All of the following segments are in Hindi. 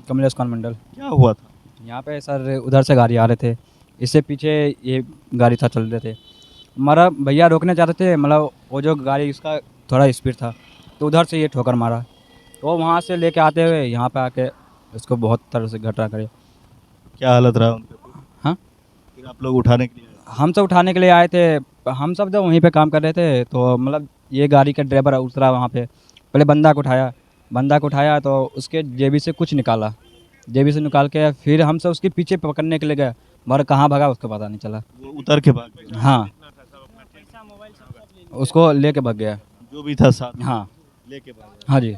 कमलेश खान मंडल। क्या हुआ था यहाँ पे सर? उधर से गाड़ी आ रहे थे, इससे पीछे ये गाड़ी था, चल रहे थे। हमारा भैया रोकने चाहते थे, मतलब वो जो गाड़ी इसका थोड़ा स्पीड था तो उधर से ये ठोकर मारा। तो वहाँ से लेके आते हुए यहाँ पे आके इसको बहुत तरह से घटना करे। क्या हालत रहा उनके? हाँ, फिर आप लोग उठाने के लिए आए? हम सब उठाने के लिए आए थे। हम सब जब वहीं पे काम कर रहे थे तो मतलब ये गाड़ी का ड्राइवर उतरा वहाँ पे, पहले बंदा को उठाया तो उसके जेबी से कुछ निकाला, जेबी से निकाल के फिर हम सब उसके पीछे पकड़ने के लिए गए, मगर कहाँ भागा उसको पता नहीं चला। वो उतर के भाग गए? हाँ, उसको लेके भाग गया, जो भी था साथ हाँ लेके भाग गए। हाँ जी।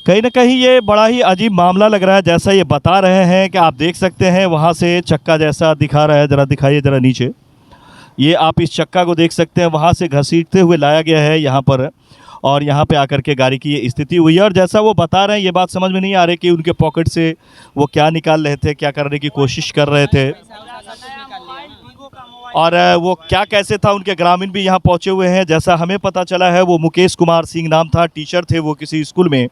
कहीं ना कहीं ये बड़ा ही अजीब मामला लग रहा है, जैसा ये बता रहे हैं कि आप देख सकते हैं वहाँ से चक्का जैसा दिखा रहा है, ज़रा दिखाइए ज़रा नीचे। ये आप इस चक्का को देख सकते हैं, वहाँ से घसीटते हुए लाया गया है यहाँ पर और यहाँ पे आकर के गाड़ी की ये स्थिति हुई है। और जैसा वो बता रहे हैं, ये बात समझ में नहीं आ रही कि उनके पॉकेट से वो क्या निकाल रहे थे, क्या करने की कोशिश कर रहे थे और वो क्या कैसे था। उनके ग्रामीण भी यहाँ पहुँचे हुए हैं। जैसा हमें पता चला है, वो मुकेश कुमार सिंह नाम था, टीचर थे वो किसी स्कूल में,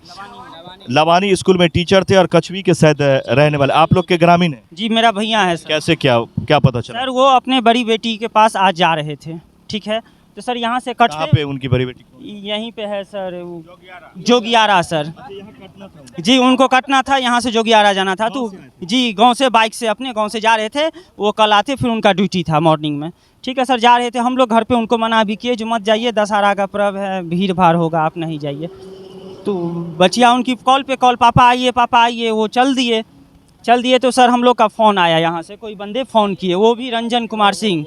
लवानी स्कूल में टीचर थे और कछवी के शायद रहने वाले। आप लोग के ग्रामीण हैं? जी, मेरा भैया है सर। कैसे क्या पता चला? सर वो अपने बड़ी बेटी के पास आज जा रहे थे, ठीक है, तो सर यहाँ से कट कहाँ के पे उनकी बड़ी बेटी? यहीं पे है सर, जोगियारा सर। जी, उनको कटना था, यहाँ से जोगियारा जाना था। तो जी, गांव से बाइक से अपने गांव से जा रहे थे, वो कल आते, फिर उनका ड्यूटी था मॉर्निंग में, ठीक है सर। जा रहे थे, हम लोग घर पे उनको मना भी किए, जो मत जाइए, दशहरा का पर्व है, भीड़ भाड़ होगा, आप नहीं जाइए। तो बचिया उनकी कॉल पे कॉल, पापा आइए, वो चल दिए। तो सर हम लोग का फ़ोन आया, यहाँ से कोई बंदे फ़ोन किए, वो भी रंजन कुमार सिंह,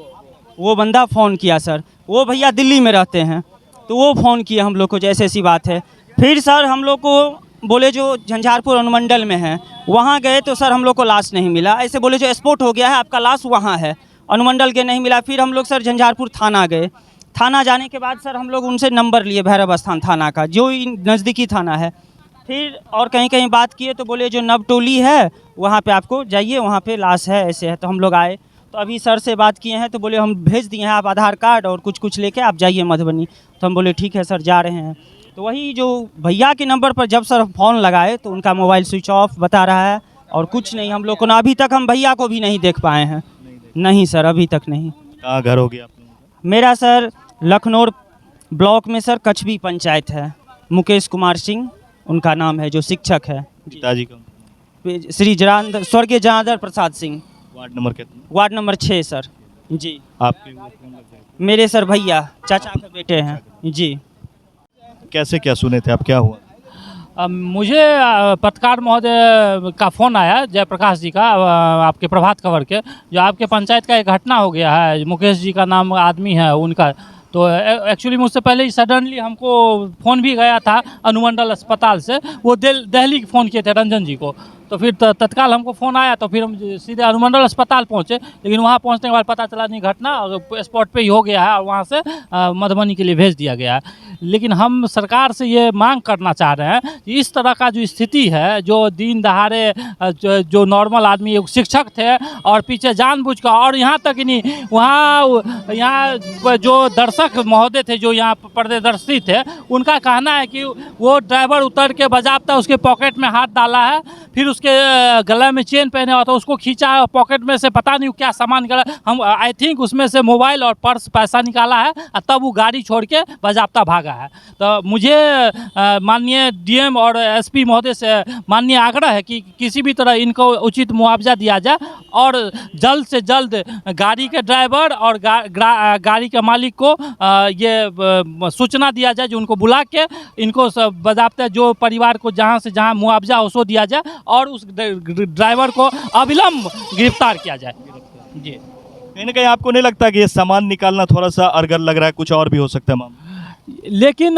वो बंदा फ़ोन किया सर। वो भैया दिल्ली में रहते हैं, तो वो फ़ोन किए हम लोग को, जैसे ऐसी बात है। फिर सर हम लोग को बोले जो झंझारपुर अनुमंडल में है, वहाँ गए तो सर हम लोग को लाश नहीं मिला। ऐसे बोले जो स्पॉट हो गया है, आपका लाश वहाँ है, अनुमंडल के नहीं मिला। फिर हम लोग सर झंझारपुर थाना गए। थाना जाने के बाद सर हम लोग उनसे नंबर लिए, भैरव स्थान थाना का, जो नज़दीकी थाना है। फिर और कहीं बात किए तो बोले जो नवटोली है वहाँ पे आपको जाइए, वहाँ पे लाश है, ऐसे है। तो हम लोग आए, तो अभी सर से बात किए हैं, तो बोले हम भेज दिए हैं, आप आधार कार्ड और कुछ लेके आप जाइए मधुबनी। तो हम बोले ठीक है सर, जा रहे हैं। तो वही जो भैया के नंबर पर जब सर फ़ोन लगाए तो उनका मोबाइल स्विच ऑफ बता रहा है और कुछ नहीं। हम लोग को ना अभी तक, हम भैया को भी नहीं देख पाए हैं। नहीं सर, अभी तक नहीं। कहाँ घर हो गया आप लोगों का? मेरा सर लखनऊ ब्लॉक में सर कछवी पंचायत है। मुकेश कुमार सिंह उनका नाम है, जो शिक्षक है। पिताजी का? श्री स्वर्गीय जनार्दन प्रसाद सिंह। वार्ड नंबर कितना? Ward number 6 sir. जी। आपके वो कौन लग गए? मेरे सर भैया, चाचा के बेटे हैं जी। कैसे क्या सुने थे आप, क्या हुआ? मुझे पत्रकार महोदय का फ़ोन आया, जयप्रकाश जी का, आपके प्रभात खबर के, जो आपके पंचायत का एक घटना हो गया है, मुकेश जी का नाम आदमी है उनका। तो एक्चुअली मुझसे पहले ही सडनली हमको फ़ोन भी गया था अनुमंडल अस्पताल से, वो दिल्ली फ़ोन किए थे रंजन जी को। तो फिर तत्काल हमको फ़ोन आया, तो फिर हम सीधे अनुमंडल अस्पताल पहुंचे। लेकिन वहां पहुंचने के बाद पता चला नहीं, घटना स्पॉट पे ही हो गया है और वहां से मधुबनी के लिए भेज दिया गया है। लेकिन हम सरकार से ये मांग करना चाह रहे हैं कि इस तरह का जो स्थिति है, जो दिन दहाड़े जो नॉर्मल आदमी, एक शिक्षक थे और पीछे जानबूझकर, और यहाँ तक ही नहीं, यहाँ जो दर्शक महोदय थे जो यहाँ पर्यदर्शी थे, उनका कहना है कि वो ड्राइवर उतर के बजाबता उसके पॉकेट में हाथ डाला है, फिर उसके गले में चेन पहने हुआ था, उसको खींचा है, पॉकेट में से पता नहीं क्या सामान निकाला। हम आई थिंक उसमें से मोबाइल और पर्स पैसा निकाला है, तब वो गाड़ी छोड़ के बाज़ाब्ता भागा है। तो मुझे माननीय डीएम और एसपी महोदय से माननीय आग्रह है कि किसी भी तरह इनको उचित मुआवजा दिया जाए और जल्द से जल्द गाड़ी के ड्राइवर और गाड़ी के मालिक को ये सूचना दिया जाए, जो उनको बुला के इनको बाज़ाब्ता जो परिवार को जहाँ से जहाँ मुआवजा उसको दिया जाए और उस ड्राइवर को अविलंब गिरफ्तार किया जाए। जी, कहीं ना कहीं आपको नहीं लगता कि ये सामान निकालना थोड़ा सा अरगल लग रहा है, कुछ और भी हो सकता है मामला? लेकिन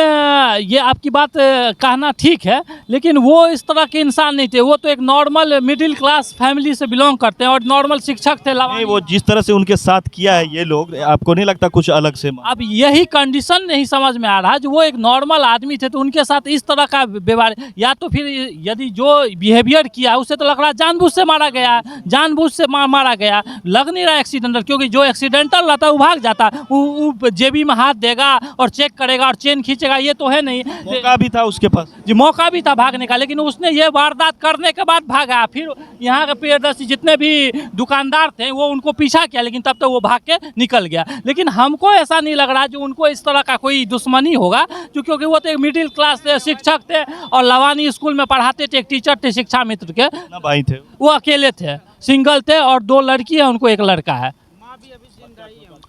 ये आपकी बात कहना ठीक है, लेकिन वो इस तरह के इंसान नहीं थे। वो तो एक नॉर्मल मिडिल क्लास फैमिली से बिलोंग करते हैं और नॉर्मल शिक्षक थे। नहीं, वो जिस तरह से उनके साथ किया है ये लोग, आपको नहीं लगता कुछ अलग से? अब यही कंडीशन नहीं समझ में आ रहा जो वो एक नॉर्मल आदमी थे तो उनके साथ इस तरह का व्यवहार, या तो फिर यदि जो बिहेवियर किया उससे तो लग रहा है जानबूझ से मारा गया, जानबूझ से मारा गया। लग नहीं रहा एक्सीडेंटल, क्योंकि जो एक्सीडेंटल रहता है वो भाग जाता, वो जेबी में हाथ देगा और चेक करेगा और चेन खींचेगा, ये तो है नहीं। मौका भी था उसके पास जी, मौका भी था भागने का, लेकिन उसने ये वारदात करने के बाद भागा। फिर यहाँ के प्रियदर्शी जितने भी दुकानदार थे वो उनको पीछा किया, लेकिन तब तक वो भाग के निकल गया। लेकिन हमको ऐसा नहीं लग रहा जो उनको इस तरह का कोई दुश्मनी होगा, क्योंकि वो तो एक मिडिल क्लास थे, शिक्षक थे और लवानी स्कूल में पढ़ाते थे, एक टीचर थे शिक्षा मित्र के। ना भाई थे वो अकेले थे, सिंगल थे और 2 लड़की है, उनको 1 लड़का है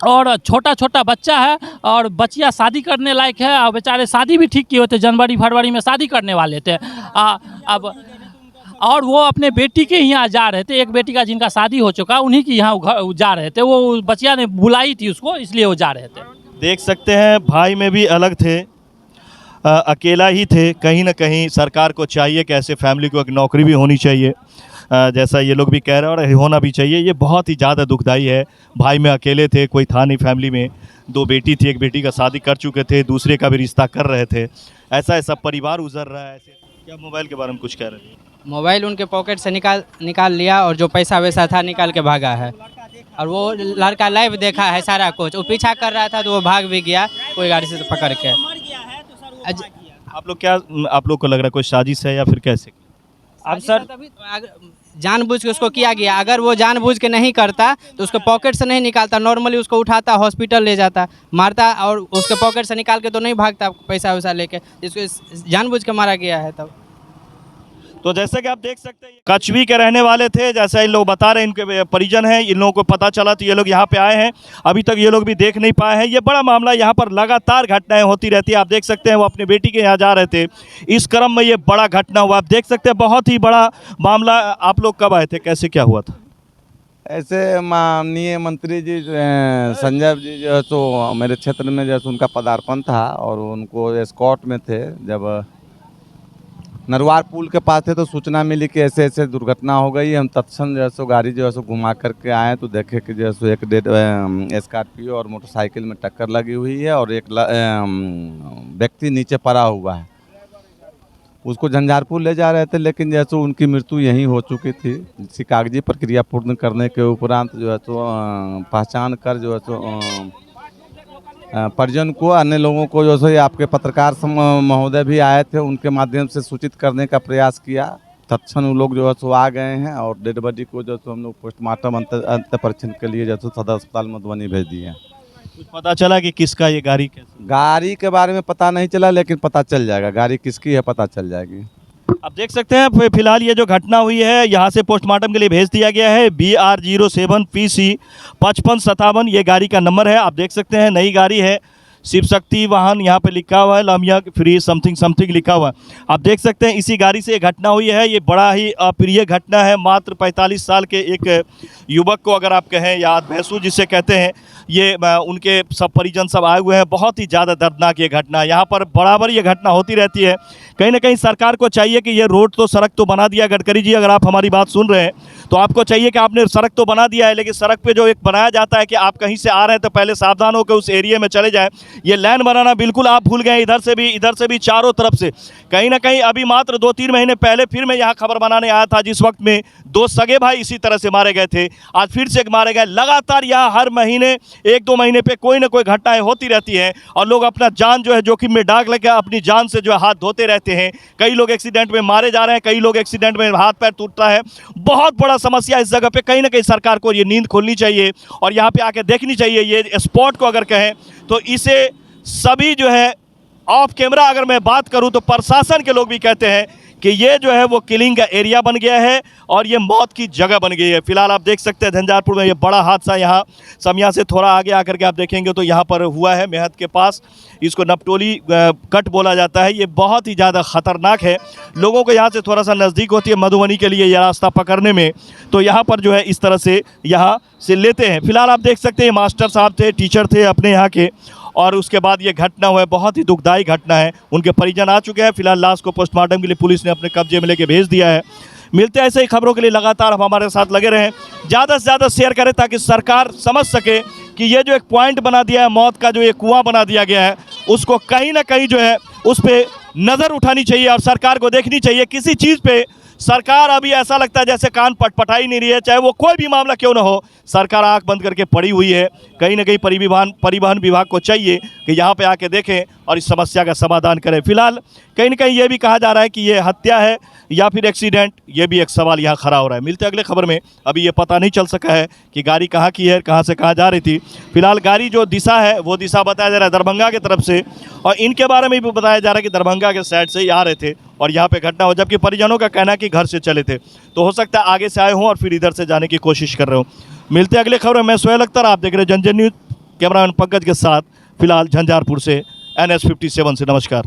और छोटा छोटा बच्चा है और बच्चियाँ शादी करने लायक है और बेचारे शादी भी ठीक किए होते, जनवरी फरवरी में शादी करने वाले थे। अब और वो अपने बेटी के यहाँ जा रहे थे, एक बेटी का जिनका शादी हो चुका उन्हीं के यहाँ जा रहे थे। वो बच्चिया ने बुलाई थी उसको, इसलिए वो जा रहे थे। देख सकते हैं भाई में भी अलग थे, अकेला ही थे। कहीं ना कहीं सरकार को चाहिए कि ऐसे फैमिली को एक नौकरी भी होनी चाहिए, जैसा ये लोग भी कह रहे हैं, और होना भी चाहिए। ये बहुत ही ज़्यादा दुखदाई है। भाई में अकेले थे, कोई था नहीं फैमिली में, 2 बेटी थी, एक बेटी का शादी कर चुके थे, दूसरे का भी रिश्ता कर रहे थे। ऐसा परिवार गुजर रहा है। ऐसे क्या मोबाइल के बारे में कुछ कह रहे थे? मोबाइल उनके पॉकेट से निकाल लिया और जो पैसा वैसा था निकाल के भागा है। और वो लड़का लाइव देखा है सारा कुछ, वो पीछा कर रहा था तो वो भाग भी गया कोई गाड़ी से पकड़ के। आप लोग को लग रहा है कोई साजिश है या फिर कैसे? अब सर जानबूझ के उसको किया गया। अगर वो जानबूझ के नहीं करता तो उसके पॉकेट से नहीं निकालता, नॉर्मली उसको उठाता, हॉस्पिटल ले जाता, मारता और उसके पॉकेट से निकाल के तो नहीं भागता पैसा वैसा लेके। इसको जानबूझ के मारा गया है। तब तो जैसे कि आप देख सकते हैं कचवी के रहने वाले थे, जैसा इन लोग बता रहे हैं, इनके परिजन हैं। इन लोगों को पता चला तो ये लोग यहाँ पे आए हैं। अभी तक ये लोग भी देख नहीं पाए हैं। ये बड़ा मामला, यहाँ पर लगातार घटनाएं होती रहती है। आप देख सकते हैं वो अपने बेटी के यहाँ जा रहे थे, इस क्रम में ये बड़ा घटना हुआ। आप देख सकते हैं बहुत ही बड़ा मामला। आप लोग कब आए थे, कैसे क्या हुआ था? ऐसे माननीय मंत्री जी संजय जी जो है तो मेरे क्षेत्र में जैसे उनका पदार्पण था और उनको एस्कॉर्ट में थे। जब नरवार पुल के पास थे तो सूचना मिली कि ऐसे ऐसे दुर्घटना हो गई। हम तत्क्षण जो है सो गाड़ी जो है सो घुमा करके आए तो देखे कि जो है सो एक डेड स्कॉर्पियो और मोटरसाइकिल में टक्कर लगी हुई है और एक व्यक्ति नीचे पड़ा हुआ है। उसको झंझारपुर ले जा रहे थे, लेकिन जैसे उनकी मृत्यु यहीं हो चुकी थी। इसी कागजी प्रक्रिया पूर्ण करने के उपरांत जो है तो पहचान कर जो है तो परिजन को, अन्य लोगों को जो है आपके पत्रकार महोदय भी आए थे, उनके माध्यम से सूचित करने का प्रयास किया। तत्क्षण वो लोग जो है सो आ गए हैं और डेड बॉडी को जो है हम लोग पोस्टमार्टम अंत परीक्षण के लिए जो है सदर अस्पताल मधुबनी भेज दिए हैं। कुछ पता चला कि किसका ये गाड़ी? गाड़ी के बारे में पता नहीं चला, लेकिन पता चल जाएगा गाड़ी किसकी है, पता चल जाएगी। आप देख सकते हैं फिलहाल ये जो घटना हुई है यहाँ से पोस्टमार्टम के लिए भेज दिया गया है। BR07 PC 5557 ये गाड़ी का नंबर है। आप देख सकते हैं नई गाड़ी है, शिव शक्ति वाहन यहाँ पे लिखा हुआ है, लामिया फ्री समथिंग समथिंग लिखा हुआ है। आप देख सकते हैं इसी गाड़ी से ये घटना हुई है। ये बड़ा ही अप्रिय घटना है। मात्र 45 साल के एक युवक को अगर आप कहें या भैंसू जिसे कहते हैं, ये उनके सब परिजन सब आए हुए हैं। बहुत ही ज़्यादा दर्दनाक ये घटना, यहाँ पर बराबर ये घटना होती रहती है। कहीं ना कहीं सरकार को चाहिए कि ये रोड तो सड़क तो बना दिया। गडकरी जी अगर आप हमारी बात सुन रहे हैं तो आपको चाहिए कि आपने सड़क तो बना दिया है, लेकिन सड़क पे जो एक बनाया जाता है कि आप कहीं से आ रहे हैं तो पहले सावधान होकर उस एरिया में चले जाएं। ये लाइन बनाना बिल्कुल आप भूल गए। इधर से भी चारों तरफ से कहीं ना कहीं अभी मात्र 2-3 महीने पहले फिर मैं यहाँ खबर बनाने आया था, जिस वक्त में 2 सगे भाई इसी तरह से मारे गए थे। आज फिर से मारे गए। लगातार यहाँ हर महीने 1-2 महीने पे कोई ना कोई घटनाएं होती रहती है और लोग अपना जान जो है जोखिम में डाल लेकर अपनी जान से जो है हाथ धोते रहते हैं। कई लोग एक्सीडेंट में मारे जा रहे हैं, कई लोग एक्सीडेंट में हाथ पैर टूटता है। बहुत बड़ा समस्या इस जगह पे। कहीं ना कहीं सरकार को ये नींद खोलनी चाहिए और यहाँ पे आके देखनी चाहिए। ये स्पॉट को अगर कहें तो इसे सभी जो है ऑफ कैमरा अगर मैं बात करूं तो प्रशासन के लोग भी कहते हैं कि ये जो है वो किलिंग का एरिया बन गया है और ये मौत की जगह बन गई है। फिलहाल आप देख सकते हैं झंझारपुर में ये बड़ा हादसा यहाँ समिया से थोड़ा आगे आकर के आप देखेंगे तो यहाँ पर हुआ है, मेहत के पास। इसको नपटोली कट बोला जाता है। ये बहुत ही ज़्यादा ख़तरनाक है। लोगों को यहाँ से थोड़ा सा नज़दीक होती है मधुबनी के लिए ये रास्ता पकड़ने में, तो यहाँ पर जो है इस तरह से यहाँ से लेते हैं। फिलहाल आप देख सकते हैं मास्टर साहब थे, टीचर थे अपने यहाँ के, और उसके बाद ये घटना हुआ है। बहुत ही दुखदायी घटना है। उनके परिजन आ चुके हैं। फिलहाल लाश को पोस्टमार्टम के लिए पुलिस ने अपने कब्जे में लेके भेज दिया है। मिलते हैं ऐसे ही खबरों के लिए, लगातार आप हमारे साथ लगे रहें। ज़्यादा से ज़्यादा शेयर करें ताकि सरकार समझ सके कि ये जो एक पॉइंट बना दिया है, मौत का जो ये कुआं बना दिया गया है, उसको कहीं ना कहीं जो है उस पर नज़र उठानी चाहिए और सरकार को देखनी चाहिए। किसी चीज़ पे सरकार अभी ऐसा लगता है जैसे कान पटपटा ही नहीं रही है, चाहे वो कोई भी मामला क्यों ना हो। सरकार आंख बंद करके पड़ी हुई है। कहीं ना कहीं परिवहन विभाग को चाहिए कि यहाँ पे आके देखें और इस समस्या का समाधान करें। फिलहाल कहीं ना कहीं ये भी कहा जा रहा है कि ये हत्या है या फिर एक्सीडेंट, ये भी एक सवाल यहाँ खड़ा हो रहा है। मिलते हैं अगले खबर में। अभी ये पता नहीं चल सका है कि गाड़ी कहाँ की है, कहाँ से कहाँ जा रही थी। फिलहाल गाड़ी जो दिशा है वो दिशा बताया जा रहा है दरभंगा की तरफ से, और इनके बारे में भी बताया जा रहा है कि दरभंगा के साइड से ही आ रहे थे और यहाँ पे घटना हो, जबकि परिजनों का कहना है कि घर से चले थे। तो हो सकता है आगे से आए हों और फिर इधर से जाने की कोशिश कर रहे हो। मिलते हैं अगले खबर में। मैं सोहेल अख्तर, आप देख रहे हैं जनजन न्यूज़, कैमरामैन पंकज के साथ। फिलहाल झंझारपुर से NH57 से नमस्कार।